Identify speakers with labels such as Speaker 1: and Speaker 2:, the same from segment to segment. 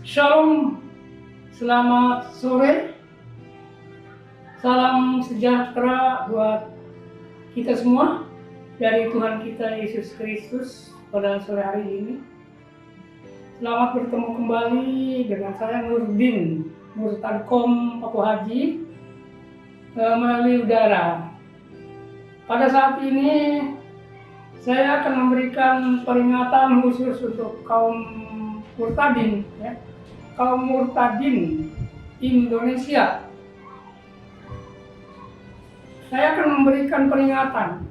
Speaker 1: Shalom, selamat sore, salam sejahtera buat kita semua dari Tuhan kita Yesus Kristus pada sore hari ini. Selamat bertemu kembali dengan saya Nurdin, Murtadkom Papua Haji melalui udara. Pada saat ini saya akan memberikan peringatan khusus untuk kaum murtadin, kaum murtadin Indonesia. Saya akan memberikan peringatan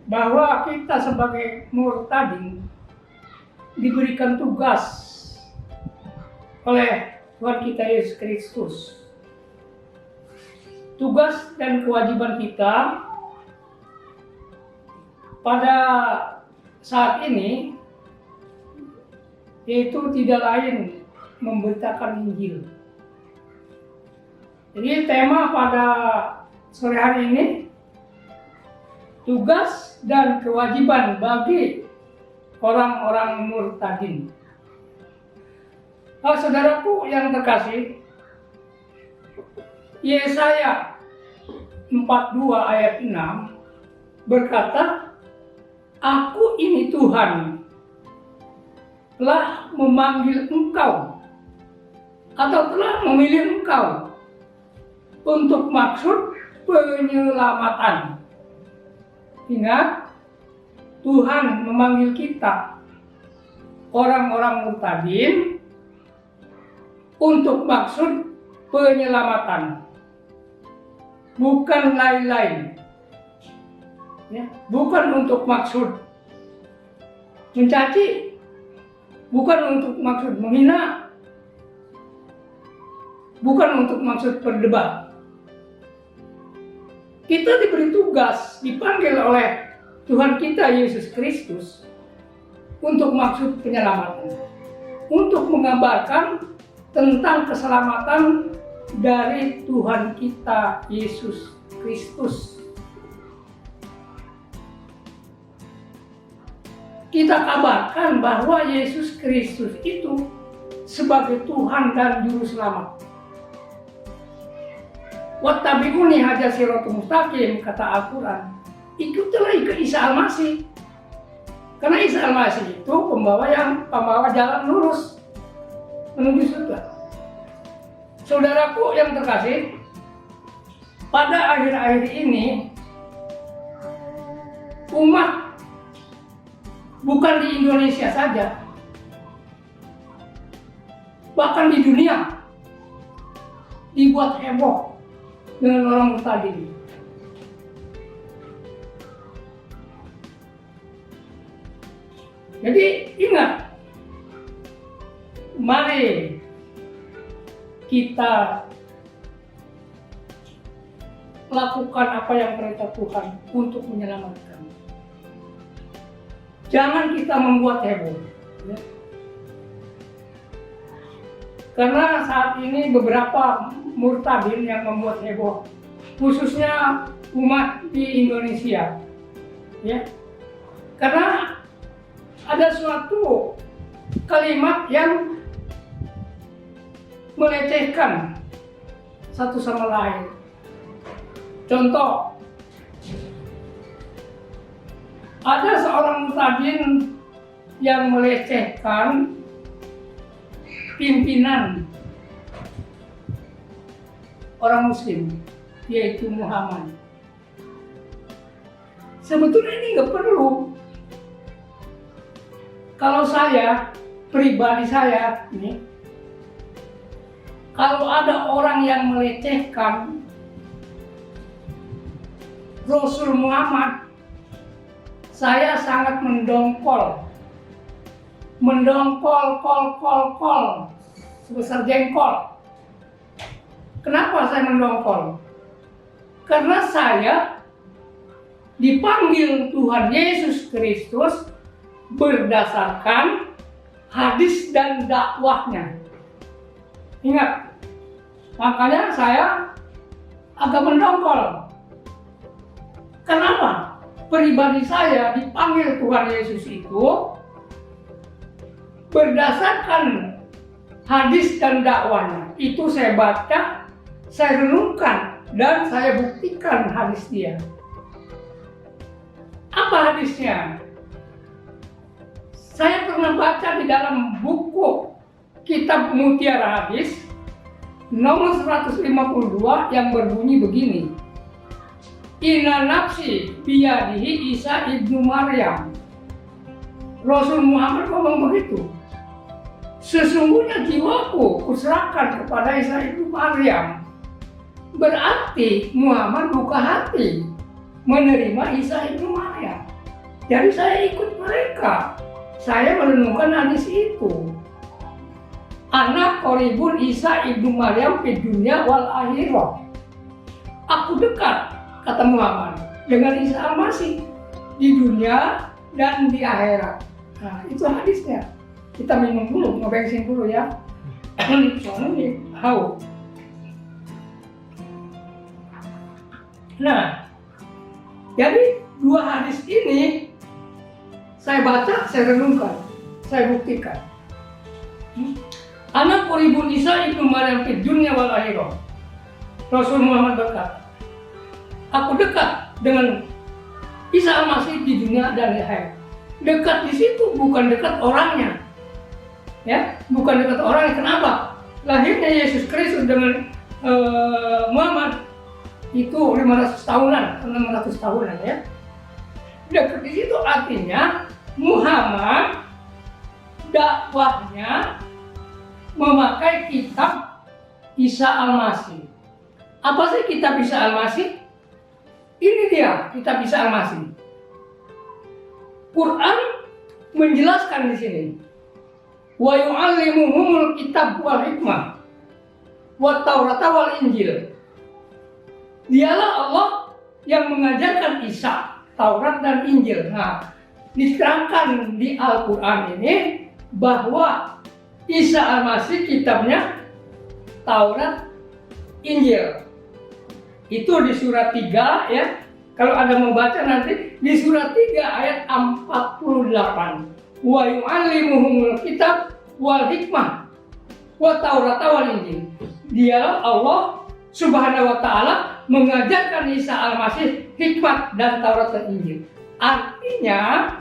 Speaker 1: bahwa kita sebagai murtadin diberikan tugas oleh Tuhan kita Yesus Kristus. Tugas dan kewajiban kita pada saat ini yaitu tidak lain memberitakan Injil. Jadi tema pada sore hari ini tugas dan kewajiban bagi orang-orang murtadin. Saudaraku yang terkasih, Yesaya 42 ayat 6 berkata, "Aku ini Tuhan, telah memanggil engkau atau telah memilih engkau untuk maksud penyelamatan." Ingat, Tuhan memanggil kita, orang-orang murtadin, untuk maksud penyelamatan, bukan lain-lain. Bukan untuk maksud mencaci, bukan untuk maksud menghina, bukan untuk maksud berdebat. Kita diberi tugas, dipanggil oleh Tuhan kita Yesus Kristus untuk maksud penyelamatan, untuk mengabarkan tentang keselamatan dari Tuhan kita Yesus Kristus. Kita kabarkan bahwa Yesus Kristus itu sebagai Tuhan dan Juru Selamat. Wattabi'uni hadza siratal mustaqim, kata Al-Quran. Ikutilah Isa Al-Masih. Karena Isa Al-Masih itu pembawa jalan lurus menuju surga. Saudaraku yang terkasih, pada akhir-akhir ini umat bukan di Indonesia saja, bahkan di dunia dibuat heboh dengan orang murtadin. Jadi ingat, mari kita lakukan apa yang perintah Tuhan untuk menyelamatkan. Jangan kita membuat heboh. Karena saat ini beberapa murtadin yang membuat heboh, khususnya umat di Indonesia. Karena ada suatu kalimat yang melecehkan satu sama lain. Contoh, ada seorang murtadin yang melecehkan pimpinan orang Muslim, yaitu Muhammad. Sebetulnya ini nggak perlu. Kalau saya, pribadi saya, kalau ada orang yang melecehkan Rasul Muhammad, saya sangat mendongkol sebesar jengkol. Kenapa saya mendongkol? Karena saya dipanggil Tuhan Yesus Kristus berdasarkan hadis dan dakwahnya. Ingat, makanya saya agak mendongkol. Kenapa? Pribadi saya dipanggil Tuhan Yesus itu berdasarkan hadis dan dakwahnya. Itu saya baca, saya renungkan, dan saya buktikan hadis dia. Apa hadisnya? Saya pernah baca di dalam buku Kitab Mutiara Hadis nomor 152 yang berbunyi begini. Inna nafsi biyadihi Isa ibnu Maryam. Rasul Muhammad ngomong begitu. Sesungguhnya jiwaku kuserahkan kepada Isa ibnu Maryam. Berarti Muhammad buka hati menerima Isa ibnu Maryam. Jadi saya ikut mereka. Saya merenungkan hadis itu. Anak koribun Isa ibnu Maryam di dunia wal akhirah. Aku dekat, kata Muhammad, dengan Isa Al-Masih di dunia dan di akhirat. Nah, itu hadisnya. Kita minum dulu, ngebensin dulu ya. Soalnya ini haus. Nah, jadi dua hadis ini saya baca, saya renungkan, saya buktikan. Anak koribun Isa ibnu Maryam di dunia wal akhirah. Rasul Muhammad berkata, aku dekat dengan Isa Al-Masih di dunia dan di akhirat. Dekat di situ bukan dekat orangnya, ya, bukan dekat orangnya. Kenapa? Lahirnya Yesus Kristus dengan Muhammad itu 500 tahunan, 600 tahunan ya. Dekat di situ artinya Muhammad dakwahnya memakai kitab Isa Al-Masih. Apa sih kitab Isa Al-Masih? Ini dia kitab Isa Al-Masih. Quran menjelaskan di sini. Wa yu'allimuhumul kitab wal hikmah wa Taurat wal Injil. Dialah Allah yang mengajarkan Isa, Taurat dan Injil. Nah, diterangkan di Al-Quran ini bahwa Isa Al-Masih kitabnya Taurat, Injil. Itu di surat 3 ya. Kalau Anda mau baca nanti di surat 3 ayat 48. Wa yu'allimuhumul kitab wal hikmah wa Taurat wal Injil. Dialah Allah Subhanahu wa taala mengajarkan Isa Al-Masih hikmat dan Taurat dan Injil. Artinya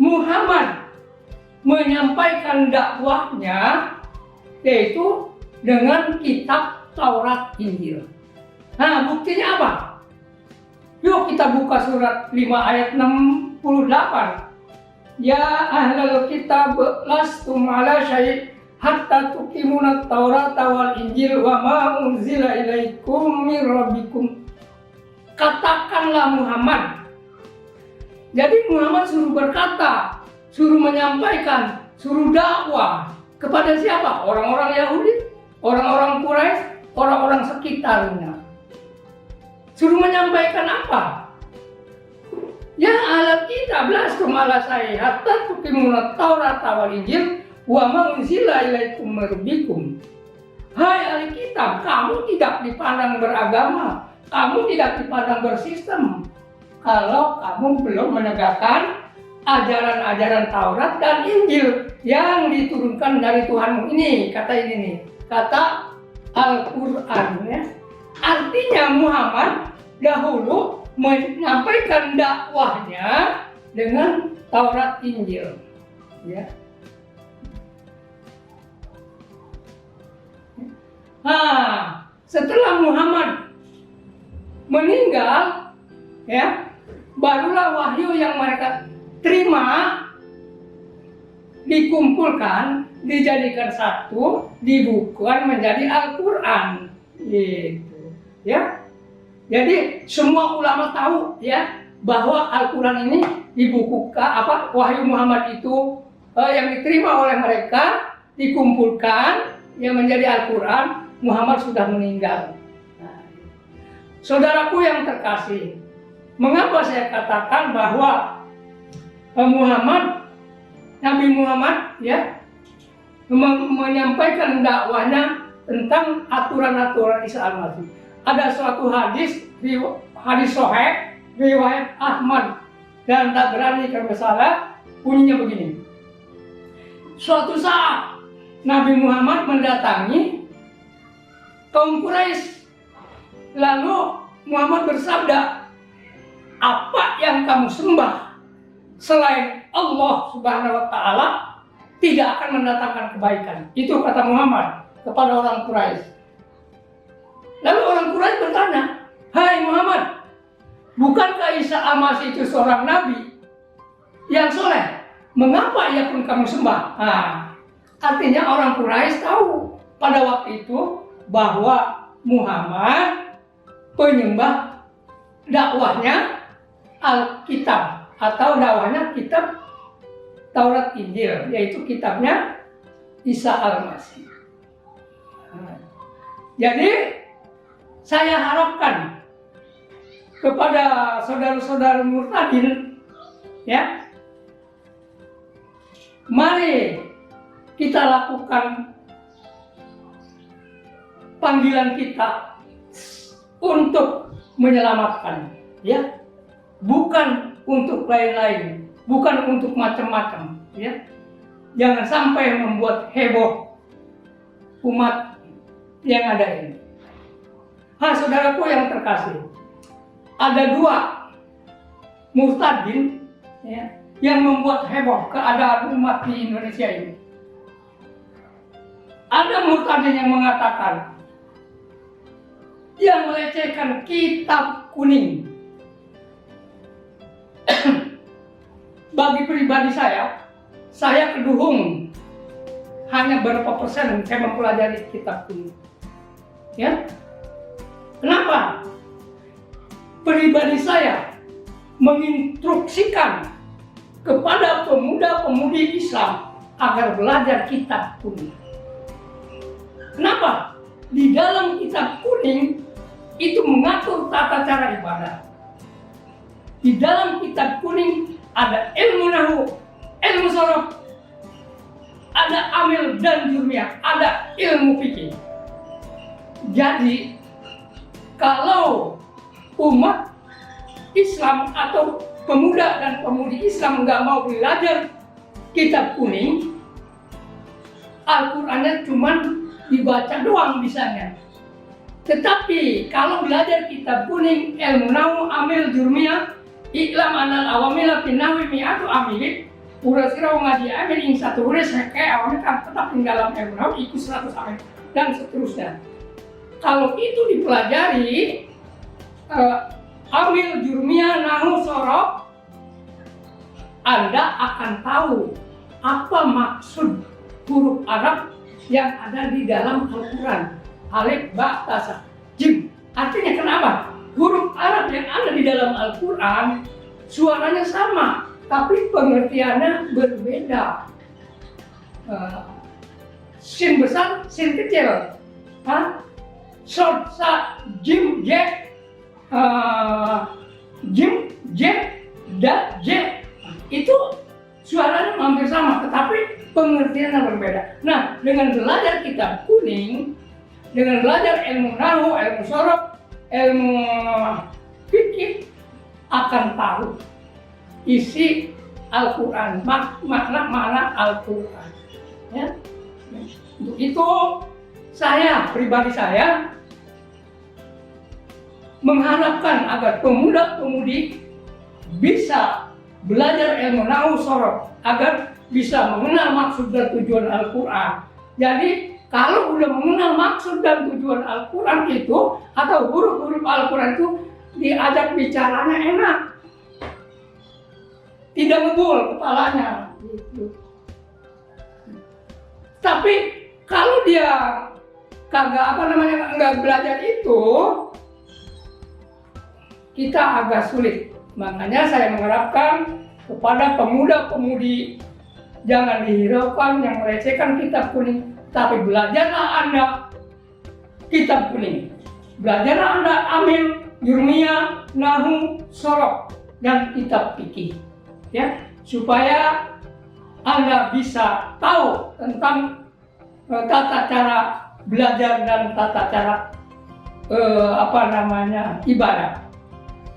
Speaker 1: Muhammad menyampaikan dakwahnya yaitu dengan kitab Taurat Injil. Nah, buktinya apa? Yuk kita buka surat 5 ayat 68. Ya ahlal kitab lastum ala syai' hatta tuqimunat Taurat wal Injil wa ma unzila ilaikum mir rabbikum. Katakanlah Muhammad. Jadi Muhammad suruh berkata, suruh menyampaikan, suruh dakwah kepada siapa? Orang-orang Yahudi, orang-orang Quraisy, orang-orang sekitarnya. Suruh menyampaikan apa? Ya ahlal kitab lastum ala syai' hatta tuqimunat Taurat wal Injil wa ma unzila ilaikum mir rabbikum. Hai ahli kitab, kamu tidak dipandang beragama, kamu tidak dipandang bersistem kalau kamu belum menegakkan ajaran-ajaran Taurat dan Injil yang diturunkan dari Tuhanmu. Ini kata ini nih, kata Al-Quran ya. Artinya Muhammad dahulu menyampaikan dakwahnya dengan Taurat Injil ya. Nah, setelah Muhammad meninggal ya, barulah wahyu yang mereka terima dikumpulkan, dijadikan satu, dibukukan menjadi Al-Quran gitu ya. Jadi semua ulama tahu ya bahwa Al-Quran ini dibukukan, wahyu Muhammad itu yang diterima oleh mereka dikumpulkan yang menjadi Al-Quran. Muhammad sudah meninggal. Nah, saudaraku yang terkasih, mengapa saya katakan bahwa Nabi Muhammad ya menyampaikan dakwahnya tentang aturan-aturan Isa Al-Masih. Ada suatu hadis sahih riwayat Ahmad dan Tabrani kalau salah, bunyinya begini. Suatu saat Nabi Muhammad mendatangi kaum Quraisy. Lalu Muhammad bersabda, apa yang kamu sembah selain Allah Subhanahu wa Ta'ala tidak akan mendatangkan kebaikan. Itu kata Muhammad kepada orang Quraisy. Lalu orang Quraisy bertanya, hai Muhammad, bukankah Isa al-Masih itu seorang nabi yang soleh? Mengapa ia pun kamu sembah? Nah, artinya orang Quraisy tahu pada waktu itu bahwa Muhammad penyembah dakwahnya Alkitab atau dakwahnya kitab Taurat Injil, yaitu kitabnya Isa al-Masih. Jadi saya harapkan kepada saudara-saudara murtadin, ya, mari kita lakukan panggilan kita untuk menyelamatkan, ya, bukan untuk lain-lain, bukan untuk macam-macam, ya. Jangan sampai membuat heboh umat yang ada ini. Saudaraku yang terkasih, ada dua murtadin, ya, yang membuat heboh keadaan umat di Indonesia ini. Ada murtadin yang mengatakan, yang melecehkan kitab kuning. Bagi pribadi saya keduhung hanya berapa persen saya mempelajari kitab kuning. Ya, kenapa? Pribadi saya menginstruksikan kepada pemuda-pemudi Islam agar belajar kitab kuning. Kenapa? Di dalam kitab kuning itu mengatur tata cara ibadah. Di dalam kitab kuning ada ilmu nahu, ilmu sorof, ada amil dan jurmiyah, ada ilmu fikih. Jadi kalau umat Islam atau pemuda dan pemudi Islam nggak mau belajar kitab kuning, Al-Qur'annya cuma dibaca doang misalnya. Tetapi kalau belajar kitab kuning, ilmu nahu, amil, jurmiyah, iklam anal awamila pinnawi mi'atu amilin, urasira ngaji amil ing satu uris kayak awamil kan tetap dalam ilmu nahu ikut 100 amil dan seterusnya. Kalau itu dipelajari, amil, jurmiyah, nahu, sorof, Anda akan tahu apa maksud huruf Arab yang ada di dalam Al-Quran. Alif, ba, ta, sa, jim. Artinya kenapa? Huruf Arab yang ada di dalam Al-Quran suaranya sama, tapi pengertiannya berbeda. Sin besar, sin kecil. Short, sa, jim, je, jim, je, da, je. Itu suaranya hampir sama, tetapi pengertiannya berbeda. Nah, dengan belajar kitab kuning, dengan belajar ilmu nahu, ilmu sorof, ilmu fikih, akan tahu isi Al-Quran, makna Al-Quran. Ya. Untuk itu, pribadi saya, mengharapkan agar pemuda-pemudi bisa belajar ilmu nahu, sorof, agar bisa mengenal maksud dan tujuan Al-Quran. Jadi kalau udah mengenal maksud dan tujuan Al-Quran itu, atau huruf-huruf Al-Quran itu, diajak bicaranya enak, tidak ngebul kepalanya. Gitu. Tapi kalau dia nggak belajar itu, kita agak sulit. Makanya saya mengharapkan kepada pemuda-pemudi, jangan dihiraukan yang melecehkan kitab kuning, tapi belajarlah Anda kitab kuning. Belajarlah Anda amil, jurmiyah, nahu, sorof, dan kitab fikih. Ya, supaya Anda bisa tahu tentang tata cara belajar dan tata cara ibadah.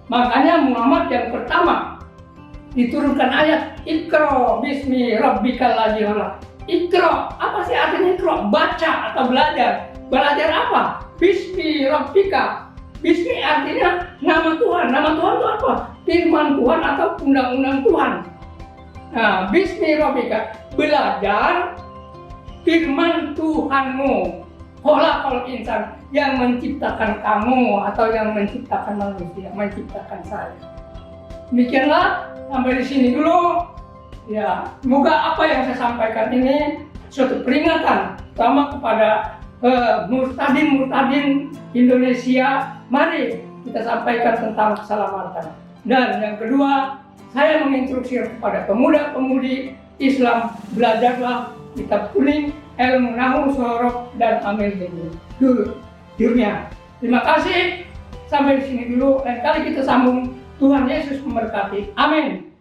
Speaker 1: Makanya Muhammad yang pertama diturunkan ayat Iqra bismi rabbikal ladzi khalaq. Ikra, apa sih artinya ikra? Baca atau belajar. Belajar apa? Bismi Rabbika. Bismi artinya nama Tuhan. Nama Tuhan itu apa? Firman Tuhan atau undang-undang Tuhan. Nah, Bismi Rabbika, belajar firman Tuhanmu. Khalaqal insan, yang menciptakan kamu atau yang menciptakan manusia, menciptakan saya. Demikianlah, sampai di sini dulu. Ya, semoga apa yang saya sampaikan ini suatu peringatan terutama kepada murtadin Indonesia. Mari kita sampaikan tentang keselamatan. Dan yang kedua, saya menginstruksi kepada pemuda-pemudi Islam, belajarlah kitab kuning, ilmu nahu, sorof, dan amil dunia. Terima kasih. Sampai di sini dulu. Lain kali kita sambung. Tuhan Yesus memberkati. Amin.